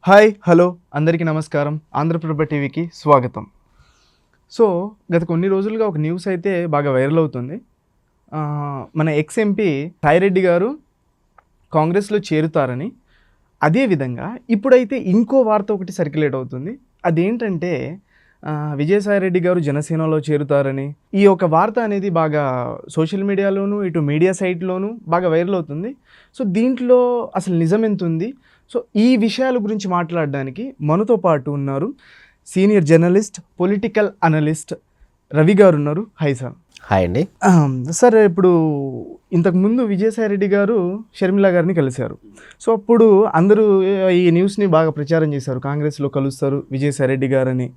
Hi hello అందరికీ నమస్కారం. ఆంధ్రప్రభ టీవీకి స్వాగతం. సో గత కొన్ని రోజులుగా ఒక న్యూస్ అయితే బాగా వైరల్ అవుతుంది. మన ఎక్స్ ఎంపీ సాయిరెడ్డి గారు కాంగ్రెస్లో చేరుతారని, అదేవిధంగా ఇప్పుడైతే ఇంకో వార్త ఒకటి సర్క్యులేట్ అవుతుంది. అదేంటంటే విజయసాయిరెడ్డి గారు జనసేనలో చేరుతారని. ఈ ఒక వార్త అనేది బాగా సోషల్ మీడియాలోను ఇటు మీడియా సైట్లోనూ బాగా వైరల్ అవుతుంది. సో దీంట్లో అసలు నిజం ఎంత ఉంది? సో ఈ విషయాల గురించి మాట్లాడడానికి మనతో పాటు ఉన్నారు senior journalist, political analyst Ravi గారు ఉన్నారు. Hi sir. హాయ్ అండి. సార్, ఇప్పుడు ఇంతకుముందు విజయసాయిరెడ్డి గారు షర్మిల గారిని కలిశారు. సో అప్పుడు అందరూ ఈ న్యూస్ని బాగా ప్రచారం చేశారు, కాంగ్రెస్లో కలుస్తారు విజయసాయిరెడ్డి గారని.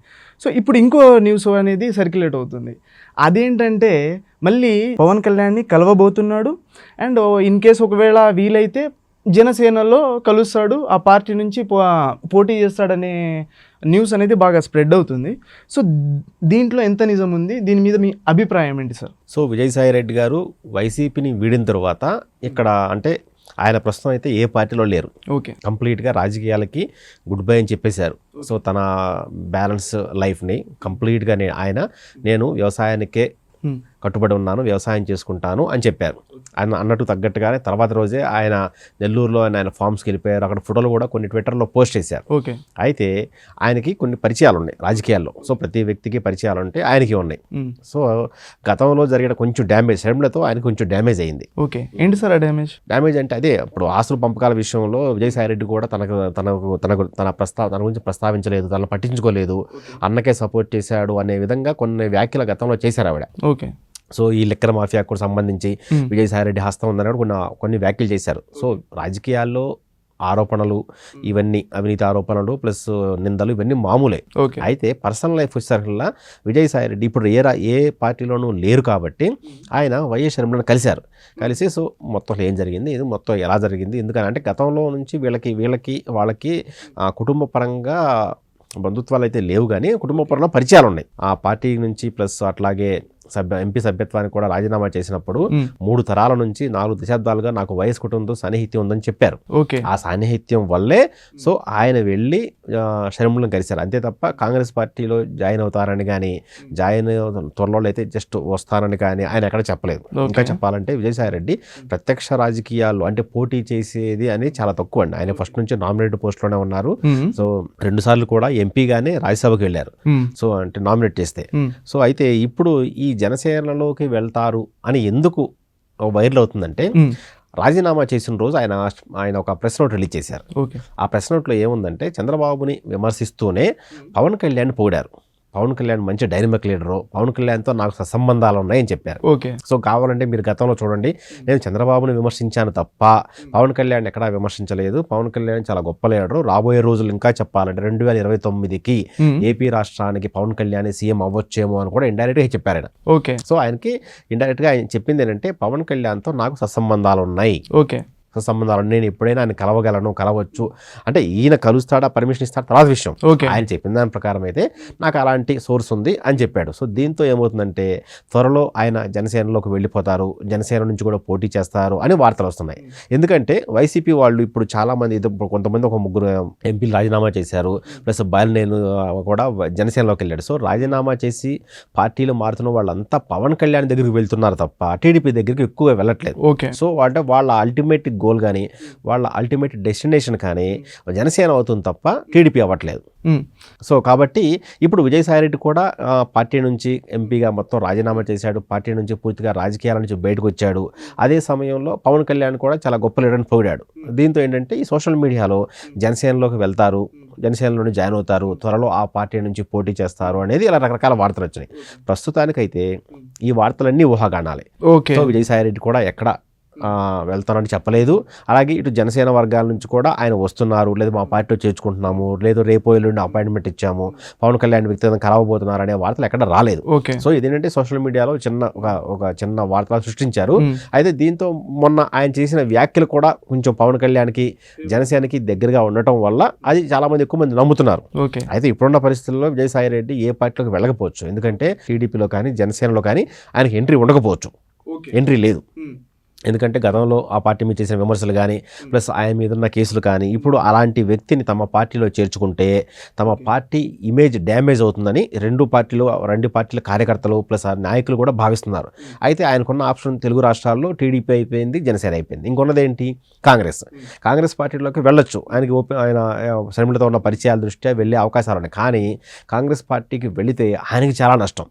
సో ఇప్పుడు ఇంకో న్యూస్ అనేది సర్క్యులేట్ అవుతుంది. అదేంటంటే మళ్ళీ పవన్ కళ్యాణ్ని కలవబోతున్నాడు అండ్ ఇన్ కేస్ ఒకవేళ వీలైతే జనసేనలో కలుస్తాడు, ఆ పార్టీ నుంచి పోటీ చేస్తాడనే న్యూస్ అనేది బాగా స్ప్రెడ్ అవుతుంది. సో దీంట్లో ఎంత నిజం ఉంది? దీని మీద మీ అభిప్రాయం ఏంటి సార్? సో విజయసాయిరెడ్డి గారు వైసీపీని వీడిన తర్వాత ఇక్కడ అంటే ఆయన ప్రస్తుతం అయితే ఏ పార్టీలో లేరు. ఓకే, కంప్లీట్గా రాజకీయాలకి గుడ్ బై అని చెప్పేశారు. సో తన బ్యాలెన్స్ లైఫ్ని కంప్లీట్గా నేను వ్యవసాయానికే కట్టుబడి ఉన్నాను, వ్యవసాయం చేసుకుంటాను అని చెప్పారు. ఆయన అన్నట్టు తగ్గట్టుగానే తర్వాత రోజే ఆయన నెల్లూరులో ఆయన ఫామ్స్కి వెళ్ళిపోయారు. అక్కడ ఫోటోలు కూడా కొన్ని ట్విట్టర్లో పోస్ట్ చేశారు. ఓకే, అయితే ఆయనకి కొన్ని పరిచయాలు ఉన్నాయి రాజకీయాల్లో. సో ప్రతి వ్యక్తికి పరిచయాలు ఉంటే ఆయనకి ఉన్నాయి. సో గతంలో జరిగిన కొంచెం డ్యామేజ్ షర్మిలతో ఆయనకి కొంచెం డ్యామేజ్ అయింది. ఓకే, ఏంటి సార్ ఆ డ్యామేజ్? డ్యామేజ్ అంటే అదే ఇప్పుడు ఆస్తుల పంపకాల విషయంలో విజయసాయిరెడ్డి కూడా తన గురించి ప్రస్తావించలేదు, తనను పట్టించుకోలేదు, అన్నకే సపోర్ట్ చేశాడు అనే విధంగా కొన్ని వ్యాఖ్యలు గతంలో చేశారు ఆవిడ. ఓకే, సో ఈ లిక్కర్ మాఫియాకు కూడా సంబంధించి విజయసాయిరెడ్డి హస్తం ఉందని కొన్ని వ్యాఖ్యలు చేశారు. సో రాజకీయాల్లో ఆరోపణలు, ఇవన్నీ అవినీతి ఆరోపణలు ప్లస్ నిందలు ఇవన్నీ మామూలే. అయితే పర్సనల్ లైఫ్ వచ్చేసరికల్లా విజయసాయిరెడ్డి ఇప్పుడు ఏ పార్టీలోనూ లేరు కాబట్టి ఆయన వైఎస్ షర్మిలను కలిసి సో మొత్తం ఏం జరిగింది, ఇది మొత్తం ఎలా జరిగింది, ఎందుకని అంటే గతంలో నుంచి వాళ్ళకి కుటుంబ పరంగా బంధుత్వాలు అయితే లేవు, కానీ కుటుంబ పరంగా పరిచయాలు ఉన్నాయి. ఆ పార్టీ నుంచి ప్లస్ అట్లాగే ఎంపీ సభ్యత్వానికి కూడా రాజీనామా చేసినప్పుడు 3 తరాల నుంచి 4 దశాబ్దాలుగా నాకు వైఎస్ కుటుంబంతో సాన్నిహిత్యం ఉందని చెప్పారు. ఆ సాన్నిహిత్యం వల్లే సో ఆయన వెళ్ళి షర్మిలను కలిశారు. అంతే తప్ప కాంగ్రెస్ పార్టీలో జాయిన్ అవుతారని కానీ త్వరలో అయితే జస్ట్ వస్తానని కానీ ఆయన ఎక్కడ చెప్పలేదు. ఇంకా చెప్పాలంటే విజయసాయిరెడ్డి ప్రత్యక్ష రాజకీయాల్లో అంటే పోటీ చేసేది అనేది చాలా తక్కువ అండి. ఆయన ఫస్ట్ నుంచి నామినేటెడ్ పోస్ట్లోనే ఉన్నారు. సో 2 సార్లు కూడా ఎంపీగానే రాజ్యసభకు వెళ్ళారు. సో అంటే నామినేట్ చేస్తే. సో అయితే ఇప్పుడు ఈ జనసేనలోకి వెళ్తారు అని ఎందుకు వైరల్ అవుతుందంటే రాజీనామా చేసిన రోజు ఆయన ఒక ప్రెస్ నోట్ రిలీజ్ చేశారు. ఆ ప్రెస్ నోట్లో ఏముందంటే చంద్రబాబుని విమర్శిస్తూనే పవన్ కళ్యాణ్ పొగిడారు. పవన్ కళ్యాణ్ మంచి డైనమిక్ లీడరు, పవన్ కళ్యాణ్తో నాకు సత్సంబంధాలు ఉన్నాయని చెప్పారు. సో కావాలంటే మీరు గతంలో చూడండి, నేను చంద్రబాబుని విమర్శించాను తప్ప పవన్ కళ్యాణ్ ఎక్కడా విమర్శించలేదు. పవన్ కళ్యాణ్ చాలా గొప్ప లీడరు, రాబోయే రోజులు ఇంకా చెప్పాలంటే 2029కి ఏపీ రాష్ట్రానికి పవన్ కళ్యాణ్ సీఎం అవ్వచ్చేమో అని కూడా ఇండైరెక్ట్గా చెప్పారు ఆయన. సో ఆయనకి ఇండైరెక్ట్గా ఆయన చెప్పింది ఏంటంటే పవన్ కళ్యాణ్తో నాకు సత్సంబంధాలు ఉన్నాయి, సంబంధాలు, నేను ఎప్పుడైనా ఆయన కలవచ్చు అంటే ఈయన కలుస్తాడా పర్మిషన్ ఇస్తాడా తర్వాత విషయం. ఆయన చెప్పిన దాని ప్రకారం అయితే నాకు అలాంటి సోర్స్ ఉంది అని చెప్పాడు. సో దీంతో ఏమవుతుందంటే త్వరలో ఆయన జనసేనలోకి వెళ్ళిపోతారు, జనసేన నుంచి కూడా పోటీ చేస్తారు అని వార్తలు వస్తున్నాయి. ఎందుకంటే వైసీపీ వాళ్ళు ఇప్పుడు చాలా మంది కొంతమంది ఒక 3 ఎంపీలు రాజీనామా చేశారు, ప్లస్ బాలినేని కూడా జనసేనలోకి వెళ్ళాడు. సో రాజీనామా చేసి పార్టీలు మారుతున్న వాళ్ళంతా పవన్ కళ్యాణ్ దగ్గరికి వెళ్తున్నారు తప్ప టీడీపీ దగ్గరికి ఎక్కువగా వెళ్ళట్లేదు. సో అంటే వాళ్ళ అల్టిమేట్ గోల్ కానీ వాళ్ళ అల్టిమేట్ డెస్టినేషన్ కానీ జనసేన అవుతుంది తప్ప టీడీపీ అవ్వట్లేదు. సో కాబట్టి ఇప్పుడు విజయసాయిరెడ్డి కూడా పార్టీ నుంచి ఎంపీగా మొత్తం రాజీనామా చేశాడు, పార్టీ నుంచి పూర్తిగా రాజకీయాల నుంచి బయటకు వచ్చాడు. అదే సమయంలో పవన్ కళ్యాణ్ కూడా చాలా గొప్ప లీడర్ని పొగిడాడు. దీంతో ఏంటంటే ఈ సోషల్ మీడియాలో జనసేనలోకి వెళ్తారు, జనసేనలోనే జాయిన్ అవుతారు, త్వరలో ఆ పార్టీ నుంచి పోటీ చేస్తారు అనేది ఇలా రకరకాల వార్తలు వచ్చినాయి. ప్రస్తుతానికైతే ఈ వార్తలన్నీ ఊహాగానాలే. సో విజయసాయిరెడ్డి కూడా ఎక్కడ వెళ్తానని చెప్పలేదు. అలాగే ఇటు జనసేన వర్గాల నుంచి కూడా ఆయన వస్తున్నారు, లేదా మా పార్టీలో చేర్చుకుంటున్నాము, లేదా రేపు ఎల్లుండి అపాయింట్మెంట్ ఇచ్చాము, పవన్ కళ్యాణ్ వ్యక్తిగతంగా కలవబోతున్నారు అనే వార్తలు ఎక్కడ రాలేదు. సో ఇదేంటంటే సోషల్ మీడియాలో ఒక చిన్న వార్తలు సృష్టించారు. అయితే దీంతో మొన్న ఆయన చేసిన వ్యాఖ్యలు కూడా కొంచెం పవన్ కళ్యాణ్కి జనసేనకి దగ్గరగా ఉండటం వల్ల అది చాలా మంది ఎక్కువ మంది నమ్ముతున్నారు. అయితే ఇప్పుడున్న పరిస్థితుల్లో విజయసాయిరెడ్డి ఏ పార్టీలోకి వెళ్ళకపోవచ్చు, ఎందుకంటే టీడీపీలో కానీ జనసేనలో కానీ ఆయనకి ఎంట్రీ ఉండకపోవచ్చు, ఎంట్రీ లేదు. ఎందుకంటే గతంలో ఆ పార్టీ మీద చేసిన విమర్శలు కానీ ప్లస్ ఆయన మీద ఉన్న కేసులు కానీ ఇప్పుడు అలాంటి వ్యక్తిని తమ పార్టీలో చేర్చుకుంటే తమ పార్టీ ఇమేజ్ డ్యామేజ్ అవుతుందని రెండు పార్టీల కార్యకర్తలు ప్లస్ ఆ నాయకులు కూడా భావిస్తున్నారు. అయితే ఆయనకున్న ఆప్షన్ తెలుగు రాష్ట్రాల్లో టీడీపీ అయిపోయింది, జనసేన అయిపోయింది. ఇంకొన్నది ఏంటి, కాంగ్రెస్ పార్టీలోకి వెళ్ళొచ్చు. ఆయన షర్మిలతో ఉన్న పరిచయాల దృష్ట్యా వెళ్ళే అవకాశాలు ఉన్నాయి. కానీ కాంగ్రెస్ పార్టీకి వెళితే ఆయనకి చాలా నష్టం.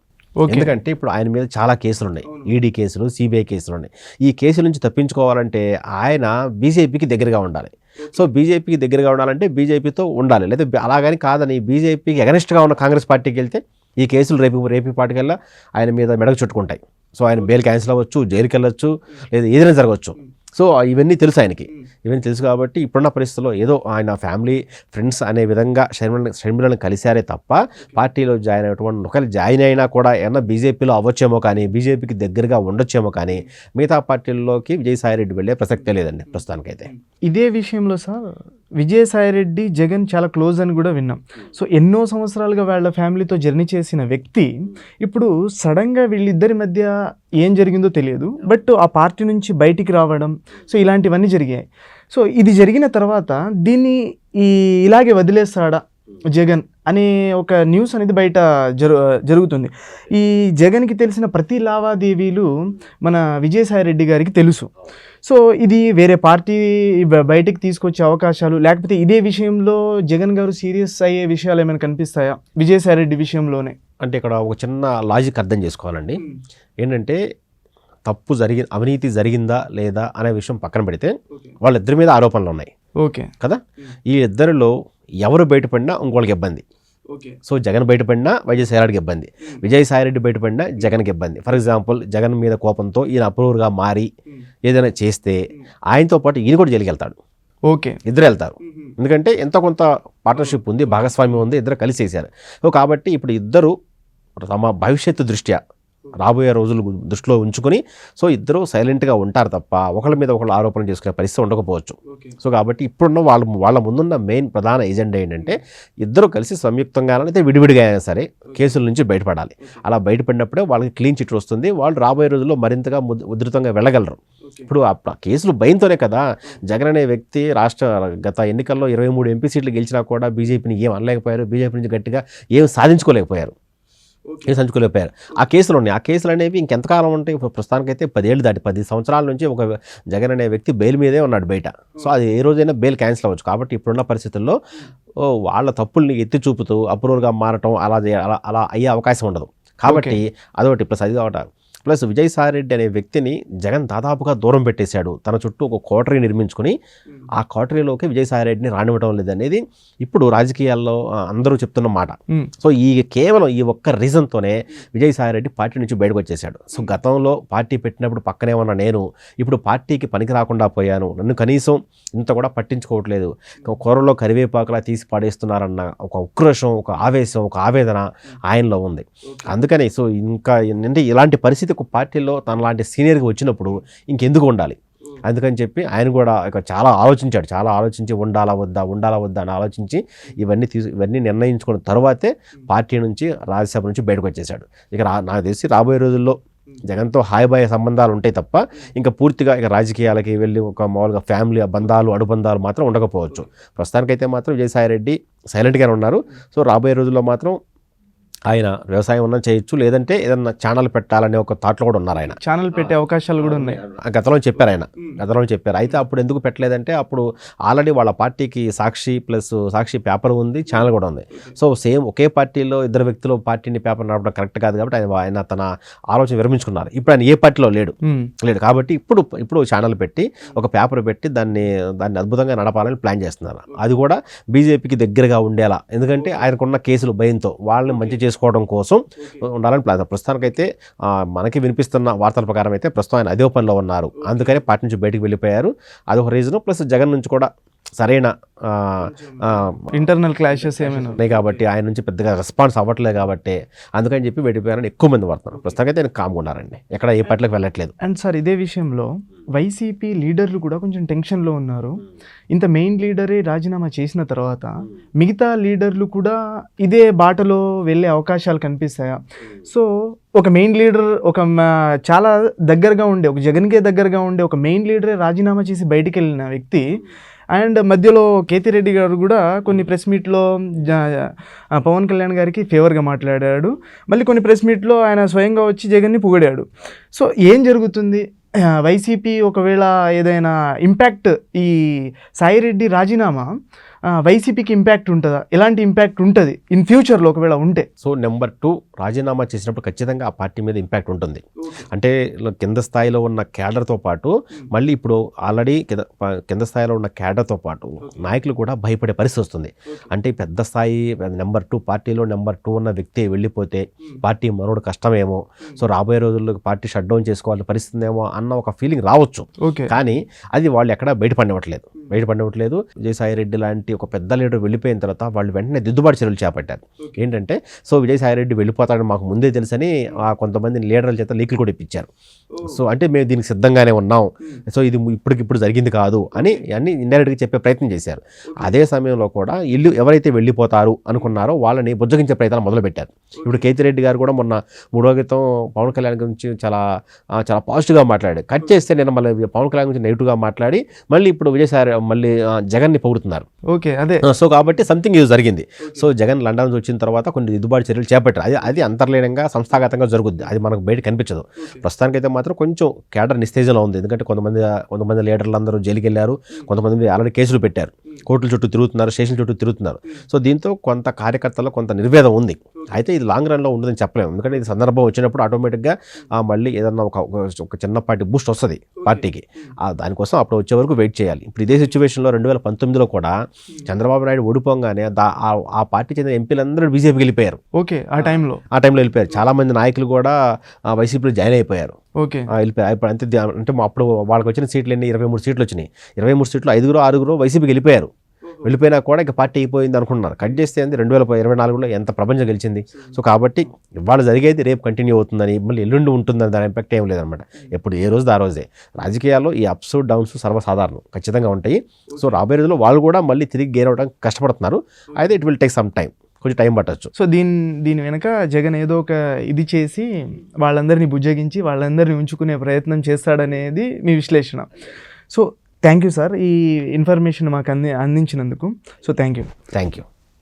ఎందుకంటే ఇప్పుడు ఆయన మీద చాలా కేసులు ఉన్నాయి, ఈడీ కేసులు, సిబిఐ కేసులు ఉన్నాయి. ఈ కేసుల నుంచి తప్పించుకోవాలంటే ఆయన బీజేపీకి దగ్గరగా ఉండాలి. సో బీజేపీకి దగ్గరగా ఉండాలంటే బీజేపీతో ఉండాలి. లేదా అలాగని కాదని బీజేపీకి ఎగనెస్ట్గా ఉన్న కాంగ్రెస్ పార్టీకి వెళ్తే ఈ కేసులు రేపు పాటికల్లా ఆయన మీద మెడకు చుట్టుకుంటాయి. సో ఆయన బెయిల్ క్యాన్సిల్ అవ్వచ్చు, జైలుకి వెళ్ళొచ్చు, లేదా ఏదైనా జరగవచ్చు. సో ఇవన్నీ తెలుసు ఆయనకి, ఇవన్నీ తెలుసు కాబట్టి ఇప్పుడున్న పరిస్థితుల్లో ఏదో ఆయన ఫ్యామిలీ ఫ్రెండ్స్ అనే విధంగా షర్మిలను కలిశారే తప్ప పార్టీలో జాయిన్ అయ్యేటువంటి ఒకవేళ జాయిన్ అయినా కూడా ఏమన్నా బీజేపీలో అవ్వచ్చేమో కానీ, బీజేపీకి దగ్గరగా ఉండొచ్చేమో కానీ మిగతా పార్టీల్లోకి విజయసాయిరెడ్డి వెళ్ళే ప్రసక్తే లేదండి ప్రస్తుతానికైతే. ఇదే విషయంలో సార్ విజయసాయిరెడ్డి జగన్ చాలా క్లోజ్ అని కూడా విన్నాం. సో ఎన్నో సంవత్సరాలుగా వాళ్ళ ఫ్యామిలీతో జర్నీ చేసిన వ్యక్తి ఇప్పుడు సడన్గా వీళ్ళిద్దరి మధ్య ఏం జరిగిందో తెలియదు, బట్ ఆ పార్టీ నుంచి బయటికి రావడం, సో ఇలాంటివన్నీ జరిగాయి. సో ఇది జరిగిన తర్వాత దీన్ని ఇలాగే వదిలేస్తాడా జగన్ అనే ఒక న్యూస్ అనేది బయట జరుగుతుంది. ఈ జగన్కి తెలిసిన ప్రతి లావాదేవీలు మన విజయసాయిరెడ్డి గారికి తెలుసు. సో ఇది వేరే పార్టీ బయటికి తీసుకొచ్చే అవకాశాలు, లేకపోతే ఇదే విషయంలో జగన్ గారు సీరియస్ అయ్యే విషయాలు ఏమైనా కనిపిస్తాయా విజయసాయిరెడ్డి విషయంలోనే? అంటే ఇక్కడ ఒక చిన్న లాజిక్ అర్థం చేసుకోవాలండి. ఏంటంటే అవినీతి జరిగిందా లేదా అనే విషయం పక్కన పెడితే వాళ్ళిద్దరి మీద ఆరోపణలు ఉన్నాయి. ఓకే కదా, ఈ ఇద్దరిలో ఎవరు బయటపడినా ఇంకోళ్ళకి ఇబ్బంది. సో జగన్ బయటపడినా విజయసాయిరెడ్డికి ఇబ్బంది, విజయసాయిరెడ్డి బయటపడినా జగన్కి ఇబ్బంది. ఫర్ ఎగ్జాంపుల్ జగన్ మీద కోపంతో ఈయన అప్రూవర్గా మారి ఏదైనా చేస్తే ఆయనతో పాటు ఈయన కూడా జైలుకి వెళ్తాడు. ఓకే, ఇద్దరు వెళ్తారు. ఎందుకంటే ఎంతో కొంత పార్ట్నర్షిప్ ఉంది, భాగస్వామ్యం ఉంది, ఇద్దరు కలిసి చేశారు. సో కాబట్టి ఇప్పుడు ఇద్దరు తమ భవిష్యత్తు దృష్ట్యా రాబోయే రోజులు దృష్టిలో ఉంచుకొని సో ఇద్దరు సైలెంట్గా ఉంటారు తప్ప ఒకళ్ళ మీద ఒకళ్ళు ఆరోపణలు చేసుకునే పరిస్థితి ఉండకపోవచ్చు. సో కాబట్టి ఇప్పుడున్న వాళ్ళ ముందున్న మెయిన్ ప్రధాన ఎజెండా ఏంటంటే ఇద్దరు కలిసి సంయుక్తంగా అయితే విడివిడిగా అయినా సరే కేసుల నుంచి బయటపడాలి. అలా బయటపడినప్పుడే వాళ్ళకి క్లీన్ చిట్ వస్తుంది, వాళ్ళు రాబోయే రోజుల్లో మరింతగా ఉధృతంగా వెళ్ళగలరు. ఇప్పుడు ఆ కేసులు భయంతోనే కదా జగన్ అనే వ్యక్తి గత ఎన్నికల్లో 23 ఎంపీ సీట్లు గెలిచినా కూడా బీజేపీని ఏం అనలేకపోయారు, బీజేపీ నుంచి గట్టిగా ఏం సాధించుకోలేకపోయారు. ఆ కేసులు ఉన్నాయి. ఆ కేసులు అనేవి ఇంకెంతకాలం ఉంటాయి? ఇప్పుడు ప్రస్తుతానికైతే 10 ఏళ్ళు దాటి 10 సంవత్సరాల నుంచి ఒక జగన్ అనే వ్యక్తి బెయిల్ మీదే ఉన్నాడు బయట. సో అది ఏ రోజైనా బెయిల్ క్యాన్సిల్ అవ్వచ్చు. కాబట్టి ఇప్పుడున్న పరిస్థితుల్లో వాళ్ళ తప్పుల్ని ఎత్తి చూపుతూ అప్రూవర్గా మారటం అలా అయ్యే అవకాశం ఉండదు. కాబట్టి అదొకటి. ప్లస్ అది కావట ప్లస్ విజయసాయిరెడ్డి అనే వ్యక్తిని జగన్ దాదాపుగా దూరం పెట్టేశాడు. తన చుట్టూ ఒక కోటరీ నిర్మించుకుని ఆ కోటరీలోకి విజయసాయిరెడ్డిని రానివ్వడం లేదనేది ఇప్పుడు రాజకీయాల్లో అందరూ చెప్తున్న మాట. సో కేవలం ఈ ఒక్క రీజన్తోనే విజయసాయిరెడ్డి పార్టీ నుంచి బయటకు వచ్చేసాడు. సో గతంలో పార్టీ పెట్టినప్పుడు పక్కనే ఉన్న నేను ఇప్పుడు పార్టీకి పనికి రాకుండా పోయాను, నన్ను కనీసం ఇంత కూడా పట్టించుకోవట్లేదు, కూరలో కరివేపాకులా తీసి పాడేస్తున్నారన్న ఒక ఉక్రోషం, ఒక ఆవేశం, ఒక ఆవేదన ఆయనలో ఉంది. అందుకని సో ఇంకా అంటే ఇలాంటి పరిస్థితి పార్టీలో తన లాంటి సీనియర్గా వచ్చినప్పుడు ఇంకెందుకు ఉండాలి, అందుకని చెప్పి ఆయన కూడా చాలా ఆలోచించి ఉండాలా వద్దా అని ఆలోచించి ఇవన్నీ నిర్ణయించుకున్న తర్వాతే పార్టీ నుంచి రాజ్యసభ నుంచి బయటకు వచ్చేసాడు. ఇక నాకు తెలిసి రాబోయే రోజుల్లో జగన్తో హాయిబాయి సంబంధాలు ఉంటాయి తప్ప ఇంకా పూర్తిగా ఇక రాజకీయాలకి వెళ్ళి ఒక మామూలుగా ఫ్యామిలీ అనుబంధాలు మాత్రం ఉండకపోవచ్చు. ప్రస్తుతానికైతే మాత్రం విజయసాయిరెడ్డి సైలెంట్గానే ఉన్నారు. సో రాబోయే రోజుల్లో మాత్రం ఆయన వ్యవసాయం ఉన్నా చేయొచ్చు, లేదంటే ఏదన్నా ఛానల్ పెట్టాలనే ఒక థాట్లో కూడా ఉన్నారు. ఆయన ఛానల్ పెట్టే అవకాశాలు కూడా ఉన్నాయి. గతంలో చెప్పారు. అయితే అప్పుడు ఎందుకు పెట్టలేదంటే అప్పుడు ఆల్రెడీ వాళ్ళ పార్టీకి సాక్షి పేపర్ ఉంది, ఛానల్ కూడా ఉంది. సో సేమ్ ఒకే పార్టీలో ఇద్దరు వ్యక్తులు పార్టీని పేపర్ నడపడం కరెక్ట్ కాదు కాబట్టి ఆయన తన ఆలోచన విరమించుకున్నారు. ఇప్పుడు ఆయన ఏ పార్టీలో లేడు కాబట్టి ఇప్పుడు ఛానల్ పెట్టి ఒక పేపర్ పెట్టి దాన్ని అద్భుతంగా నడపాలని ప్లాన్ చేస్తున్నారు. అది కూడా బీజేపీకి దగ్గరగా ఉండేలా, ఎందుకంటే ఆయనకున్న కేసులు భయంతో వాళ్ళని మంచి చేసుకోవడం కోసం ఉండాలని ప్లాన్. ప్రస్తుతానికైతే మనకి వినిపిస్తున్న వార్తల ప్రకారం అయితే ప్రస్తుతం ఆయన అదే పనిలో ఉన్నారు. అందుకని పార్టీ నుంచి బయటకు వెళ్ళిపోయారు. అదొక రీజన్. ప్లస్ జగన్ నుంచి కూడా సరైన ఇంటర్నల్ క్లాషెస్ ఏమైనా ఉన్నాయి కాబట్టి ఆయన నుంచి పెద్దగా రెస్పాన్స్ అవ్వట్లేదు కాబట్టి అందుకని చెప్పి వెళ్ళిపోయారని ఎక్కువ మంది పడుతున్నారు. ప్రస్తుతానికి అయితే ఆయన కామ్గా ఉన్నారండి, ఎక్కడ ఏ పార్టీలోకి వెళ్ళట్లేదు. అండ్ సార్ ఇదే విషయంలో వైసీపీ లీడర్లు కూడా కొంచెం టెన్షన్లో ఉన్నారు. ఇంత మెయిన్ లీడరే రాజీనామా చేసిన తర్వాత మిగతా లీడర్లు కూడా ఇదే బాటలో వెళ్ళే అవకాశాలు కనిపిస్తాయా? సో ఒక మెయిన్ లీడర్ చాలా దగ్గరగా ఉండే, ఒక జగన్కే దగ్గరగా ఉండే ఒక మెయిన్ లీడరే రాజీనామా చేసి బయటికి వెళ్ళిన వ్యక్తి, అండ్ మధ్యలో కేతిరెడ్డి గారు కూడా కొన్ని ప్రెస్ మీట్లో పవన్ కళ్యాణ్ గారికి ఫేవర్గా మాట్లాడాడు. మళ్ళీ కొన్ని ప్రెస్ మీట్లో ఆయన స్వయంగా వచ్చి జగన్ని పొగిడాడు. సో ఏం జరుగుతుంది? వైసీపీ ఒకవేళ ఏదైనా ఇంపాక్ట్, ఈ సాయిరెడ్డి రాజీనామా వైసీపీకి ఇంపాక్ట్ ఉంటుందా? ఎలాంటి ఇంపాక్ట్ ఉంటుంది ఇన్ ఫ్యూచర్లో ఒకవేళ ఉంటే? సో నెంబర్ 2, రాజీనామా చేసినప్పుడు ఖచ్చితంగా ఆ పార్టీ మీద ఇంపాక్ట్ ఉంటుంది. అంటే కింద స్థాయిలో ఉన్న క్యాడర్తో పాటు మళ్ళీ ఇప్పుడు ఆల్రెడీ కింద స్థాయిలో ఉన్న క్యాడర్తో పాటు నాయకులు కూడా భయపడే పరిస్థితి వస్తుంది. అంటే పెద్ద స్థాయి నెంబర్ 2 పార్టీలో నెంబర్ 2 ఉన్న వ్యక్తి వెళ్ళిపోతే పార్టీ మరోడు కష్టమేమో, సో రాబోయే రోజుల్లో పార్టీ షట్ డౌన్ చేసుకోవాల్సిన పరిస్థితి ఏమో అన్న ఒక ఫీలింగ్ రావచ్చు. కానీ అది వాళ్ళు ఎక్కడా బయటపడినట్లేదు. విజయసాయి రెడ్డి లాంటి ఒక పెద్ద లీడర్ వెళ్ళిపోయిన తర్వాత వాళ్ళు వెంటనే దిద్దుబాటు చర్యలు చేపట్టారు. ఏంటంటే సో విజయసాయి రెడ్డి వెళ్ళిపోతాడని మాకు ముందే తెలుసని కొంతమంది లీడర్ల చేత లీకులు కూడా ఇప్పించారు. సో అంటే మేము దీనికి సిద్ధంగానే ఉన్నాం, సో ఇది ఇప్పటికిప్పుడు జరిగింది కాదు అని అన్ని ఇండైరెక్ట్గా చెప్పే ప్రయత్నం చేశారు. అదే సమయంలో కూడా ఎవరైతే వెళ్ళిపోతారు అనుకున్నారో వాళ్ళని బుజ్జగించే ప్రయత్నాలు మొదలుపెట్టారు. ఇప్పుడు కేతిరెడ్డి గారు కూడా మొన్న 3వ క్రితం పవన్ కళ్యాణ్ గురించి చాలా పాజిటివ్గా మాట్లాడారు. కట్ చేస్తే నేను మళ్ళీ పవన్ కళ్యాణ్ గురించి నెగిటివ్గా మాట్లాడి మళ్ళీ ఇప్పుడు విజయసాయి మళ్ళీ జగన్ని పొగుడుతున్నారు. అదే సో కాబట్టి సంథింగ్ ఇది జరిగింది. సో జగన్ లండన్ నుంచి వచ్చిన తర్వాత కొన్ని దిద్దుబాటు చర్యలు చేపట్టారు. అది అంతర్లీనంగా సంస్థాగతంగా జరుగుద్ది, అది మనకు బయట కనిపించదు. ప్రస్తుతానికైతే మాత్రం కొంచెం క్యాడర్ నిస్తేజంలో ఉంది. ఎందుకంటే కొంతమంది లీడర్లు అందరూ జైలుకి వెళ్ళారు, కొంతమంది ఆల్రెడీ కేసులు పెట్టారు, కోర్టుల చుట్టూ తిరుగుతున్నారు, స్టేషన్ చుట్టూ తిరుగుతున్నారు. సో దీంతో కొంత కార్యకర్తల్లో కొంత నిర్వేదం ఉంది. అయితే ఇది లాంగ్ రన్లో ఉండదని చెప్పలేము. ఎందుకంటే ఇది సందర్భం వచ్చినప్పుడు ఆటోమేటిక్గా మళ్ళీ ఏదన్నా ఒక చిన్నపాటి బూస్ట్ వస్తుంది పార్టీకి. దానికోసం అప్పుడు వచ్చే వరకు వెయిట్ చేయాలి. ఇప్పుడు ఇదే సిచ్యువేషన్లో 2019లో కూడా చంద్రబాబు నాయుడు ఓడిపోగానే ఆ పార్టీ చెందిన ఎంపీలందరూ బీజేపీకి వెళ్ళిపోయారు. ఆ టైంలో వెళ్ళిపోయారు. చాలా మంది నాయకులు కూడా వైసీపీలో జాయిన్ అయిపోయారు. వెళ్ళిపోయారు. ఇప్పుడు అంటే అప్పుడు వాళ్ళకి వచ్చిన సీట్లు ఎన్ని? 23 సీట్లు వచ్చినాయి. 23 సీట్లు 5-6 వైసీపీకి వెళ్ళిపోయారు. వెళ్ళిపోయినా కూడా ఇక పార్టీ అయిపోయింది అనుకుంటున్నారు. కట్ చేస్తే 2024లో ఎంత ప్రపంచం గెలిచింది. సో కాబట్టి ఇవాళ జరిగేది రేపు కంటిన్యూ అవుతుందని, మళ్ళీ ఎల్లుండి ఉంటుందని దాని ఇంపాక్ట్ ఏం లేదనమాట. ఎప్పుడు ఏ రోజు ఆ రోజే. రాజకీయాల్లో ఈ అప్స్ డౌన్స్ సర్వసాధారణం, ఖచ్చితంగా ఉంటాయి. సో రాబోయే రోజుల్లో వాళ్ళు కూడా మళ్ళీ తిరిగి గెయిన్ అవ్వడానికి కష్టపడుతున్నారు. అయితే it will take some time, కొంచెం టైం పట్టచ్చు. సో దీని వెనక జగన్ ఏదో ఒక ఇది చేసి వాళ్ళందరినీ బుజ్జగించి వాళ్ళందరినీ ఉంచుకునే ప్రయత్నం చేస్తాడనేది మీ విశ్లేషణ. సో థ్యాంక్ యూ సార్, ఈ ఇన్ఫర్మేషన్ మాకు అందించినందుకు. So thank you.